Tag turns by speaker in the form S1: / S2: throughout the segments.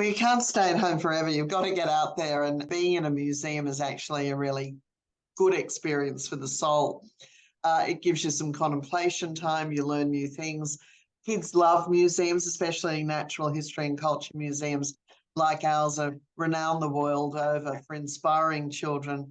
S1: Well, you can't stay at home forever. You've got to get out there, and being in a museum is actually a really good experience for the soul. It gives you some contemplation time. You learn new things. Kids love museums, especially natural history and culture museums like ours are renowned the world over for inspiring children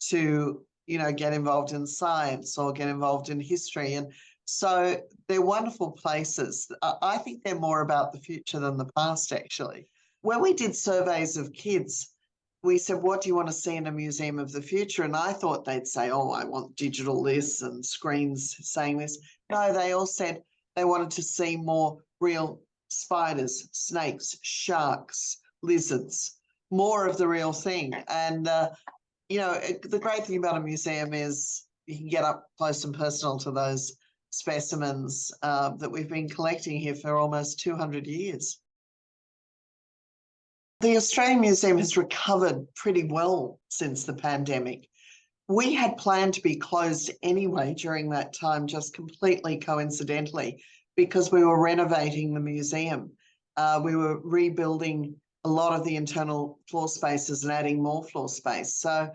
S1: to, get involved in science or get involved in history. And so they're wonderful places. I think they're more about the future than the past, actually. When we did surveys of kids, we said, what do you want to see in a museum of the future? And I thought they'd say, oh, I want digital this and screens saying this. No, they all said they wanted to see more real spiders, snakes, sharks, lizards, more of the real thing. And, the great thing about a museum is you can get up close and personal to those specimens that we've been collecting here for almost 200 years. The Australian Museum has recovered pretty well since the pandemic. We had planned to be closed anyway during that time, just completely coincidentally, because we were renovating the museum. We were rebuilding a lot of the internal floor spaces and adding more floor space. So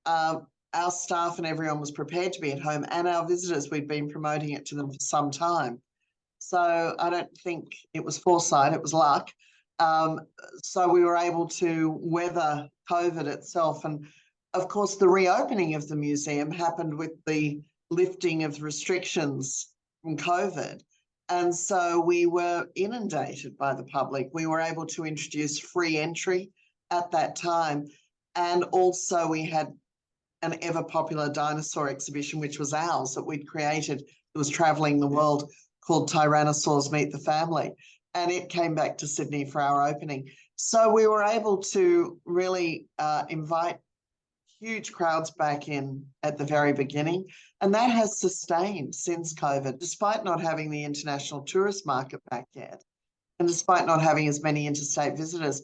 S1: our staff and everyone was prepared to be at home, and our visitors, we'd been promoting it to them for some time. So I don't think it was foresight, it was luck. So we were able to weather COVID itself. And of course, the reopening of the museum happened with the lifting of restrictions from COVID. And so we were inundated by the public. We were able to introduce free entry at that time. And also we had an ever popular dinosaur exhibition, which was ours, that we'd created. It was traveling the world, called Tyrannosaurs Meet the Family. And it came back to Sydney for our opening. So we were able to really invite huge crowds back in at the very beginning. And that has sustained since COVID, despite not having the international tourist market back yet. And despite not having as many interstate visitors,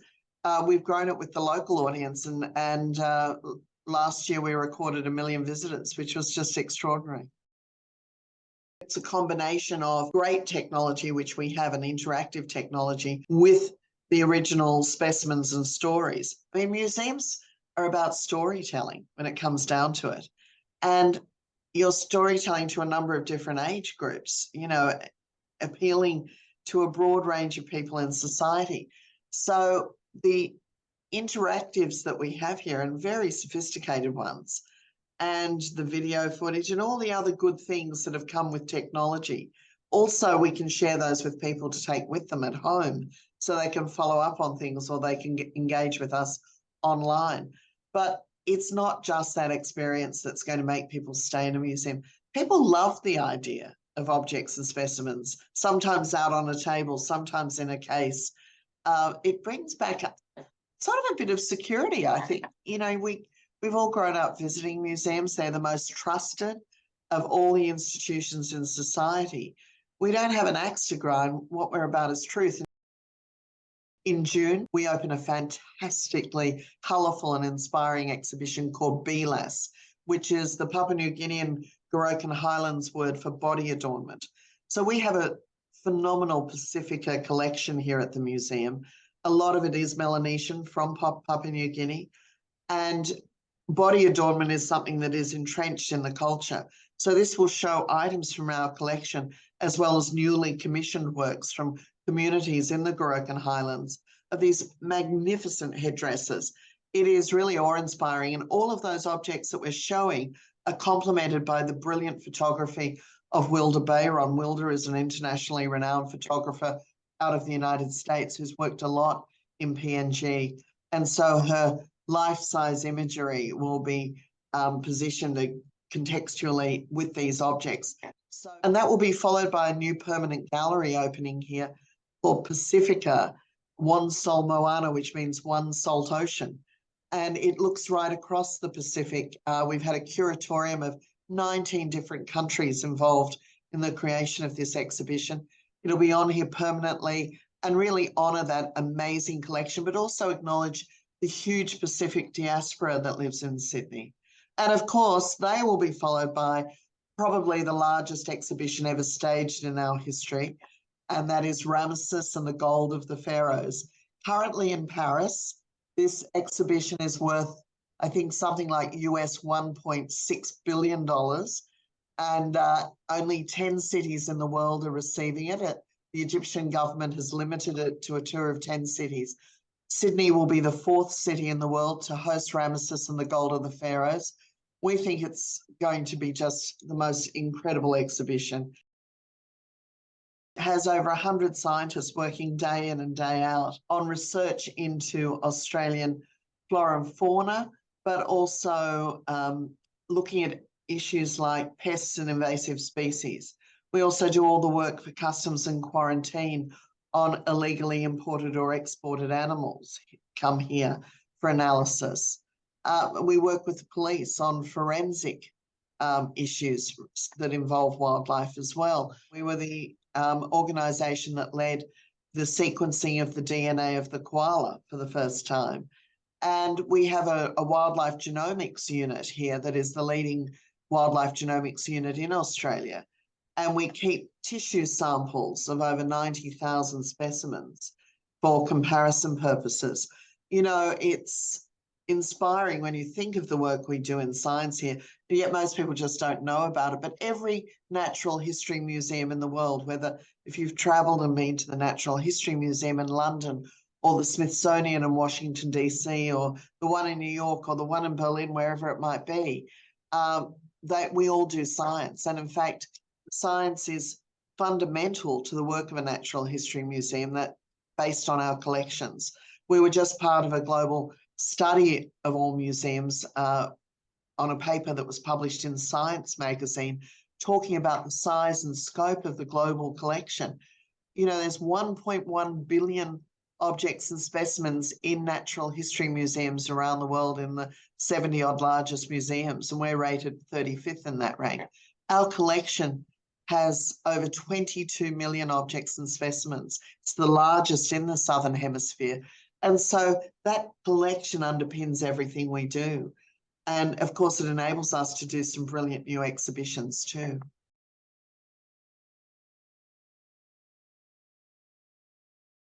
S1: we've grown it with the local audience. And last year we recorded 1 million visitors, which was just extraordinary. It's a combination of great technology, which we have, an interactive technology, with the original specimens and stories. I mean, museums are about storytelling when it comes down to it. And you're storytelling to a number of different age groups, appealing to a broad range of people in society. So the interactives that we have here, and very sophisticated ones, and the video footage and all the other good things that have come with technology. Also, we can share those with people to take with them at home so they can follow up on things, or they can engage with us online. But it's not just that experience that's going to make people stay in a museum. People love the idea of objects and specimens, sometimes out on a table, sometimes in a case. It brings back sort of a bit of security, I think. We've all grown up visiting museums. They're the most trusted of all the institutions in society. We don't have an axe to grind. What we're about is truth. In June, we open a fantastically colourful and inspiring exhibition called BLAS, which is the Papua New Guinean Gorokan Highlands word for body adornment. So we have a phenomenal Pacifica collection here at the museum. A lot of it is Melanesian from Papua New Guinea. And body adornment is something that is entrenched in the culture. So this will show items from our collection, as well as newly commissioned works from communities in the Gorokan Highlands, of these magnificent headdresses. It is really awe-inspiring, and all of those objects that we're showing are complemented by the brilliant photography of Wilda Bayron. Wilda is an internationally renowned photographer out of the United States who's worked a lot in PNG. And so her life-size imagery will be positioned contextually with these objects. And that will be followed by a new permanent gallery opening here called Pacifica, One Sol Moana, which means one salt ocean. And it looks right across the Pacific. We've had a curatorium of 19 different countries involved in the creation of this exhibition. It'll be on here permanently and really honour that amazing collection, but also acknowledge the huge Pacific diaspora that lives in Sydney. And of course, they will be followed by probably the largest exhibition ever staged in our history, and that is Ramesses and the Gold of the Pharaohs. currently in Paris. This exhibition is worth, I think, something like US $1.6 billion. And only 10 cities in the world are receiving it. The Egyptian government has limited it to a tour of 10 cities. Sydney will be the 4th city in the world to host Ramesses and the Gold of the Pharaohs. We think it's going to be just the most incredible exhibition. It has over 100 scientists working day in and day out on research into Australian flora and fauna, but also looking at issues like pests and invasive species. We also do all the work for customs and quarantine on illegally imported or exported animals come here for analysis. We work with the police on forensic issues that involve wildlife as well. We were the organisation that led the sequencing of the DNA of the koala for the first time. And we have a wildlife genomics unit here that is the leading wildlife genomics unit in Australia. And we keep tissue samples of over 90,000 specimens for comparison purposes. You know, it's inspiring when you think of the work we do in science here, but yet most people just don't know about it. But every natural history museum in the world, whether if you've traveled and been to the Natural History Museum in London or the Smithsonian in Washington, DC, or the one in New York or the one in Berlin, wherever it might be, that we all do science. And in fact, science is fundamental to the work of a natural history museum that based on our collections. We were just part of a global study of all museums on a paper that was published in Science magazine, talking about the size and scope of the global collection. You know, there's 1.1 billion objects and specimens in natural history museums around the world in the 70 odd largest museums, and we're rated 35th in that rank. Our collection has over 22 million objects and specimens. It's the largest in the Southern Hemisphere. And so that collection underpins everything we do. And of course, it enables us to do some brilliant new exhibitions too.